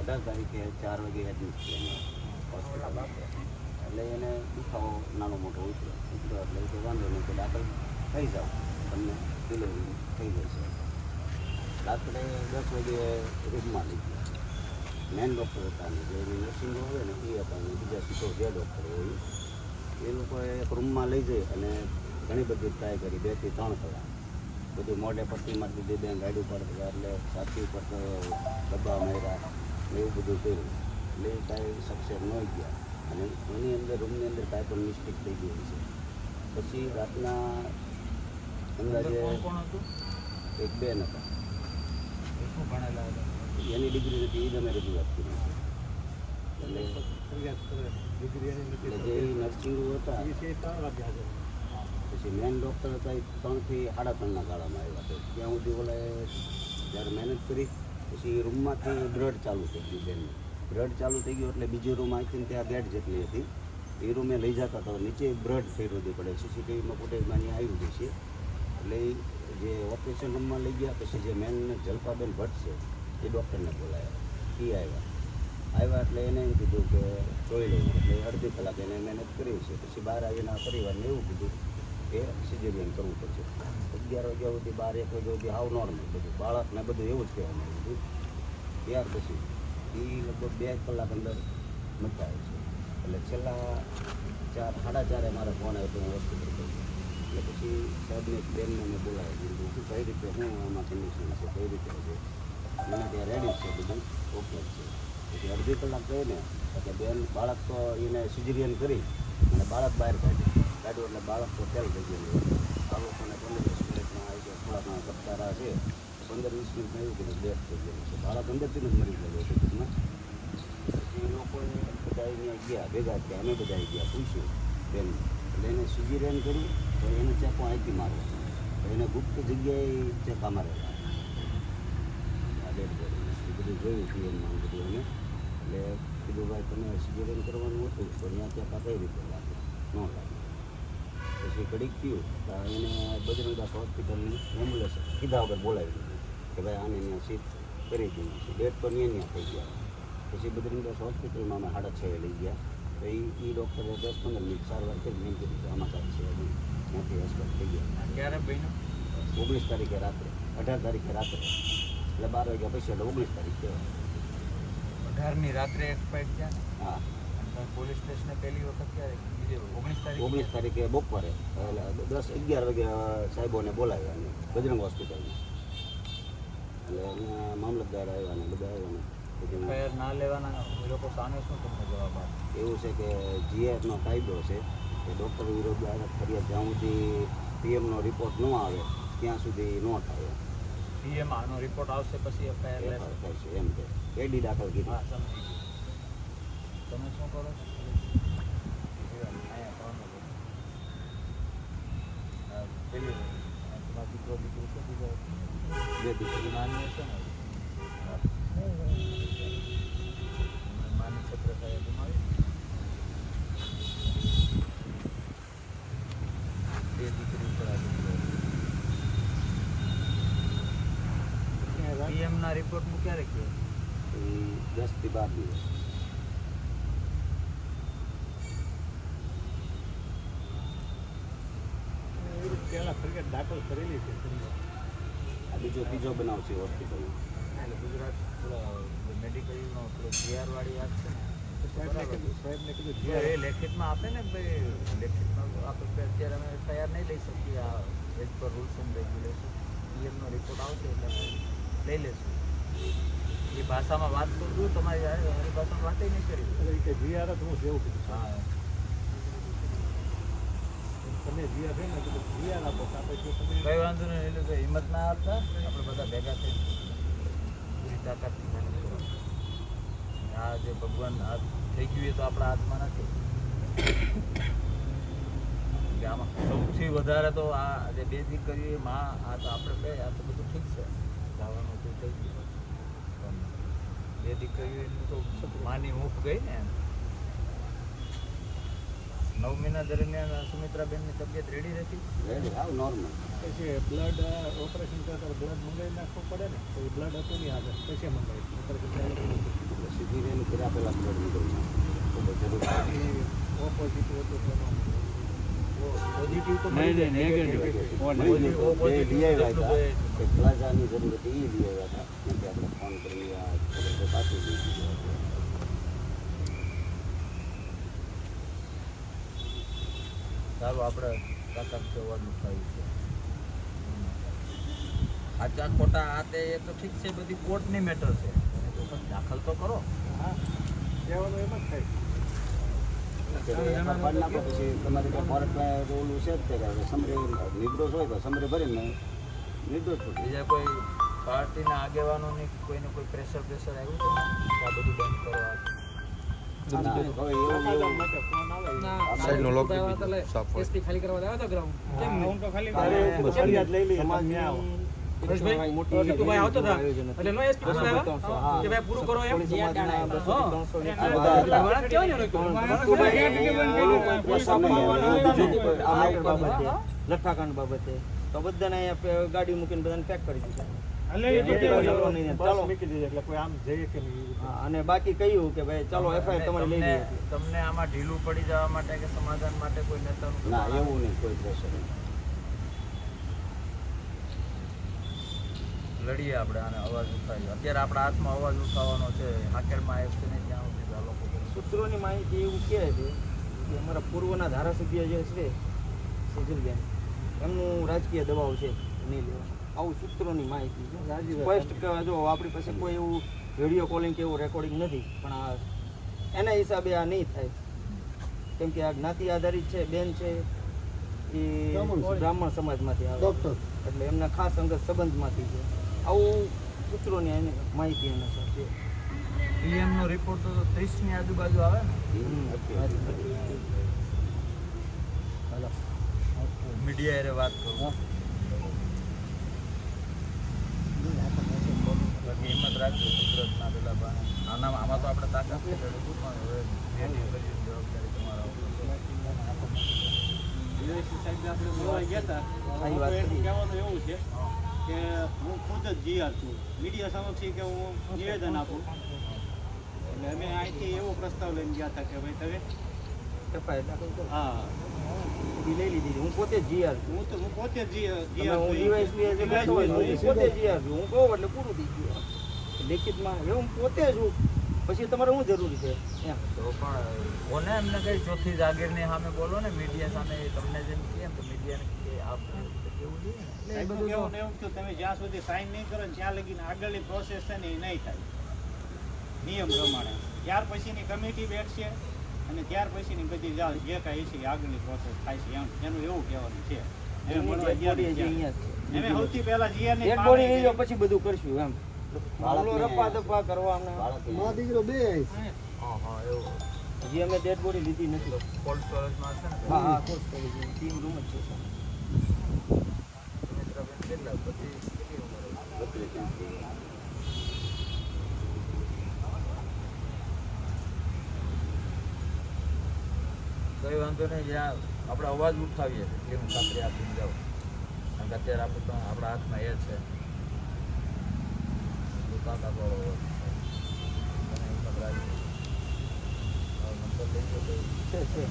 18 તારીખે 4 વાગે એડમિટ થયા હોસ્પિટલ. એટલે એને દુખાવો નાનો મોટો ઉતર્યો એટલે કે વાંધો નહીં, તો દાખલ થઈ જાઓ, તમને ડિલિવરી થઈ જશે. રાત્રે 10 વાગે રૂમમાં લઈ ગયા. મેન ડૉક્ટર હતા ને જે નર્સિંગ હોય ને એ હતા, બીજા સીધો જે ડૉક્ટર હોય એ લોકોએ એક રૂમમાં લઈ જઈ અને ઘણી બધી ટ્રાય કરી, 2 થી 3 કલાક બધું મોઢે પટ્ટી મારી દીધી, બેન ગાડી ઉપર એટલે છાતી ઉપર તો ડબ્બા માર્યા એવું બધું કર્યું. એટલે એ કાંઈ સક્સેસ ન ગયા અને એની અંદર રૂમની અંદર કાંઈ પણ મિસ્ટેક થઈ ગઈ છે. પછી રાતના અંદાજે એક બેન હતા, એની ડિગ્રી નથી, એ જ અમે રજૂઆત કરી છે. એટલે જે નર્સિંગ હતા પછી મેન ડૉક્ટર હતા એ 3 થી 3.5ના ગાળામાં આવ્યા હતા. ત્યાં સુધી ઓલાએ જ્યારે મહેનત કરી પછી રૂમમાંથી બ્લડ ચાલુ થઈ ગયું બેનને. બ્લડ ચાલુ થઈ ગયું એટલે બીજી રૂમ આવીને ત્યાં બેડ જેટલી હતી એ રૂમે લઈ જતા હતા, નીચે બ્લડ ફેરવવી પડે, સીસીટીવીમાં ફૂટેજમાં અહીંયા આવ્યું જશે. એટલે જે ઓપરેશન રૂમમાં લઈ ગયા પછી જે મેન જલપાબેન ભટ્ટ છે એ ડૉક્ટરને બોલાયા, એ આવ્યા એટલે એને એમ કીધું કે જોઈ લઉં. એટલે અડધી કલાક એને મહેનત કરી છે. પછી બહાર આવીને પરિવારને એવું કીધું કે સિઝેરિયન કરવું પડશે. 11 વાગ્યા સુધી 12-1 વાગ્યા સુધી હાવ નોર્મલ બધું, બાળકને બધું એવું જ કહેવામાં આવ્યું. ત્યાર પછી એ લગભગ 2 કલાક અંદર મટાય છે. એટલે છેલ્લા 4-4:30 મારે ફોન આવ્યો તો હું હોસ્પિટલ ગયો. એટલે પછી સાહેબને એક બેનને મેં બોલાવી દીધું કે કઈ રીતે હું આમાં કન્ડિશન છે, કઈ રીતે છે. મને ત્યાં રેડી છે, બધું ઓકે છે. પછી અડધી કલાક ગઈને એટલે બેન બાળક તો એને સિઝેરિયન કરી અને બાળક બહાર કાઢ્યું એટલે બાળક તો ફેલ થઈ ગયેલું. આ લોકોને 15-20 મિનિટમાં આવી ગયા, થોડાક કપતારા છે, 15-20 મિનિટમાં એવું કીધું ડેથ થઈ ગયેલું છે. બાળક અંદરથી જ મરી ગયેલું હતું. પછી એ લોકોએ બધા અહીંયા ગયા, ભેગા થયા, અમે બધા ગયા, પૂછ્યું બેન. એટલે એને સિઝેરિયન કરી તો એને ચાકુ અહીંથી મારવા, તો એને ગુપ્ત જગ્યાએ ચેકા મારેલા આ ડેડ બોડીને. એ બધું જોયું પીએમમાં બધું એને. એટલે કીધું ભાઈ તમે સિઝેરિયન કરવાનું હતું તો ત્યાં ચેકા કઈ રીતે લાગે, ન લાગે. પછી ઘડીક થયું તો એને બજરંગદાસ હોસ્પિટલની એમ્બ્યુલન્સ કીધા વગર બોલાવી દીધું કે ભાઈ આને ત્યાં શિફ્ટ કરી દીધી છે. ડેટ તો ત્યાં થઈ ગયા. પછી બજરંગદાસ હોસ્પિટલમાં અમે 6:30 લઈ ગયા. તો એ ડૉક્ટરે 10-15 મિનિટ સારવાર કરી એમ કીધું કે આમાં કાંઈ છે નહીં, ત્યાંથી એક્સપર્ટ થઈ ગયા. ક્યારે બન્યું? 19 તારીખે રાત્રે, 18 તારીખે રાત્રે, એટલે 12 વાગ્યા પછી એટલે 19 તારીખ કહેવાય. 18ની રાત્રે એક્સપાયર થયા. હા. પોલીસ સ્ટેશને પહેલી વખત ક્યારે? 19 તારીખે બપોરે એટલે 10-11 વાગ્યા સાહેબોને બોલાવ્યા અને બજરંગ હોસ્પિટલમાં. એટલે અહીંયા મામલતદાર આવ્યા ને બધા આવ્યા ને ફેર ના લેવાના એ લોકો સામે શું તમને જવાબ આપે? એવું છે કે જીએફનો કાયદો છે કે ડૉક્ટર વિરુદ્ધ ફરિયાદ જ્યાં સુધી પીએમનો રિપોર્ટ ન આવે ત્યાં સુધી ન થાય. પીએમ આનો રિપોર્ટ આવશે પછી એફઆઈઆર થાય છે એમ કે એડી દાખલ કીધી. હા, સમજી ગયું. તમે શું કરો છો? પેલી દીકરો દીકરો છે, બીજો 2 દીકરી નાની હશે ને, માની છત્ર થાય ગુમાવી 2 દીકરી ઉપર પીએમના રિપોર્ટનું ક્યારે કહે? 10 થી 12 દિવસ. પહેલાં ફરિયાદ દાખલ કરેલી છે. આ ત્રીજો બનાવ છે હોસ્પિટલમાં. એટલે ગુજરાત મેડિકલનો થોડો જીઆરવાળી વાત છે ને, સાહેબને કીધું એ લેખિતમાં આપે ને ભાઈ, લેખિતમાં આપણે અત્યારે અમે તૈયાર નહીં લઈ શકીએ. આ as per rules and regulation પીએમનો રિપોર્ટ આવશે એટલે અમે લઈ લઈશું. એ ભાષામાં વાત કરું તમારી મારી ભાષામાં વાત નહીં કરી કે જીઆર હું જેવું કીધું. હા, તમે જીઆર છે ને જીઆર આપો આપણે કઈ વાંધો નહીં. એટલે કે હિંમત ના આપતા આપણે બધા ભેગા થઈ પૂરી તાકાતથી મહેનત કરો. આ જે ભગવાન આ થઈ ગયું એ તો આપણા હાથમાં નથી. કે આમાં સૌથી વધારે તો આ જે 2 દીકરીઓ માં આ તો આપણે કહે આ તો બધું ઠીક છે, જવાનું તો થઈ ગયું. પણ 2 દીકરીઓ તો માની ઊંઘ ગઈ ને એમ. 9 મહિના દરમિયાન સુમિત્રાબેનની તબિયત રેડી રહેતી? રેડી હાવ નોર્મલ. પછી બ્લડ ઓપરેશન કરતા બ્લડ મંગાવી નાખવું પડે ને તો બ્લડ હતું નહીં હાજર પછી મંગાવી ઓપરેશન સીધી રેલી કર્યા પહેલાં બ્લડ નીકળી ખૂબ જરૂર પડે. ઓપોઝિટિવ હતું તેનો પોઝિટિવ તો નહીં, નહીં, negative. એક પ્લાઝાની જરૂર હતી એ લઈ આવ્યા હતા કેમ કે આપણે ફોન કરી આ ખબર પાછું દીધી. સારું આપણે કાકા જોવાનું થયું છે આચા ખોટા આ તે એ તો ઠીક છે બધી કોર્ટની મેટર છે એને તો પણ દાખલ તો કરો. હા કહેવાનું એમ જ થાય પાડી નાખો પછી તમારે ત્યાં કોર્ટમાં ઓલું છે જ તે કે સમરે નિર્દોષ હોય તો સમરે ભરીને નિર્દોષ છૂટે. બીજા કોઈ પાર્ટીના આગેવાનોની કોઈને કોઈ પ્રેશર આવ્યું છે કે આ બધું બંધ કરો આ? ના, હવે એવું એવું માટે ફોન આવે સાઈડનો લોક સાફ હોય. એસપી ખાલી કરવા આવ્યો તો ગ્રાઉન્ડ કેમ હું તો ખાલી અરે, ફરિયાદ લઈ લઈએ સમાજની તમે આવો હર્ષભાઈ ટીટુભાઈ આવતો હતા એટલે નો એસપી કોણ આવ્યા કે ભાઈ પૂરું કરો એમ સમાજના 200-300 હા. બધા હતા. વળાંક કેવાય ને ઓલું કોઈ પ્રશ્ન નહીં. બાબતે લઠ્ઠાકાંડ બાબતે તો બધાને અહીંયા ગાડી મૂકીને બધાને પેક કરી દીધા. ચાલો મૂકી દીધી એટલે કોઈ આમ જઈએ કે નહીં હા, અને બાકી કહ્યું કે ભાઈ ચાલો એફઆઈઆર તમારે લઈ લઈએ. તમને આમાં ઢીલું પડી જવા માટે કે સમાધાન માટે કોઈ નેતાનું ના એવું નહીં, કોઈ પ્રેશર નહીં. લડીએ આપણે આને અવાજ ઉઠાવીએ. અત્યારે આપણા હાથમાં અવાજ ઉઠાવવાનો છે. હાકેરમાં આવશે ને ત્યાં સુધી આ લોકો કરે. સૂત્રોની માહિતી એવું કહે છે કે અમારા પૂર્વના ધારાસભ્ય જે છે સેજલબેન એમનું રાજકીય દબાવ છે નહીં લેવા, આવું સૂત્રોની માહિતી છે. સ્પષ્ટ કે જો આપણી પાસે કોઈ એવું વિડીયો કોલિંગ કે એવું રેકોર્ડિંગ નથી, પણ આ એના હિસાબે આ નહીં થાય કેમ કે આ જ્ઞાતિ આધારિત છે. બેન છે એ બ્રાહ્મણ સમાજમાંથી આવે એટલે એમના ખાસ અંગત સંબંધમાંથી છે. આવું સૂત્રોની માહિતી અનુસાર છે. પીએમનો રિપોર્ટ તો 30 ની આજુબાજુ આવે ને. મીડિયા એરે વાત કરું બાકી હિંમત રાખજો ગુજરાતના પેલા બાને. આમાં તો આપણે તાકાત છે લડીશું, પણ હવે રેડી કરી જવાબદારી તમારા ઉપર સાહેબ આપણે જોવા ગયા હતા આવી વાત એનું કરી. કહેવાનું એવું છે કે હું ખુદ જ જીઆર છું, મીડિયા સમક્ષ કે હું નિવેદન આપું એટલે અમે અહીંથી એવો પ્રસ્તાવ લઈને ગયા હતા કે ભાઈ તમે એફઆઈઆર દાખલ કરો. હા એ લઈ લીધી. હું પોતે જીઆર છું. હું પોતે જ તમે હું ડીવાયએસપી જે કહેતો હોય તો હું પોતે જીઆર છું. હું કહું એટલે પૂરું થઈ ગયું. લેખિતમાં એ હું પોતે છું, પછી તમારે શું જરૂરી છે એમ. તો પણ કોને એમને કઈ ચોથી જાગીરની સામે બોલો ને, મીડિયા સામે તમને જેમ કહે તો મીડિયાને કે આપ કેવું જોઈએ ને. એટલે એ બધું એવું એવું થયું તમે જ્યાં સુધી સાઈન નહીં કરો ને ત્યાં લગીને આગળની પ્રોસેસ છે ને એ નહીં થાય નિયમ પ્રમાણે. ત્યાર પછીની કમિટી બેઠશે અને ત્યાર પછીની બધી જે કાંઈ છે એ આગળની પ્રોસેસ થાય છે એમ એનું એવું કહેવાનું છે. એમ મળવા ગયા બોડી જે નથી. અહીંયા જ છે. અમે સૌથી પહેલા જીઆરની એક બોડી લઈ જાઓ પછી બધું કરશું એમ. મામલો રપ્પા દપ્પા કરવા અમને બાળકને હા હા એવું હજી અમે ડેડ બોડી લીધી નથી. કોલ્ડ સ્ટોરેજમાં હશે ને. હા હા કોર્સ કરી દીધી. ટીમ રૂમ જ છે. સુમિત્રાબેન કેટલા પછી કેટલી ઉંમર હશે? 32 કઈ વાંધો નહીં, જ્યાં આપણે અવાજ ઉઠાવીએ એટલી હું ખાતરી આપીને જાઉં. કારણ કે અત્યારે આપણે તો આપણા હાથમાં એ છે તાકાતવાળો અવાજ. તમે હિંમત રાખજો. નંબર લઈ ગયો છે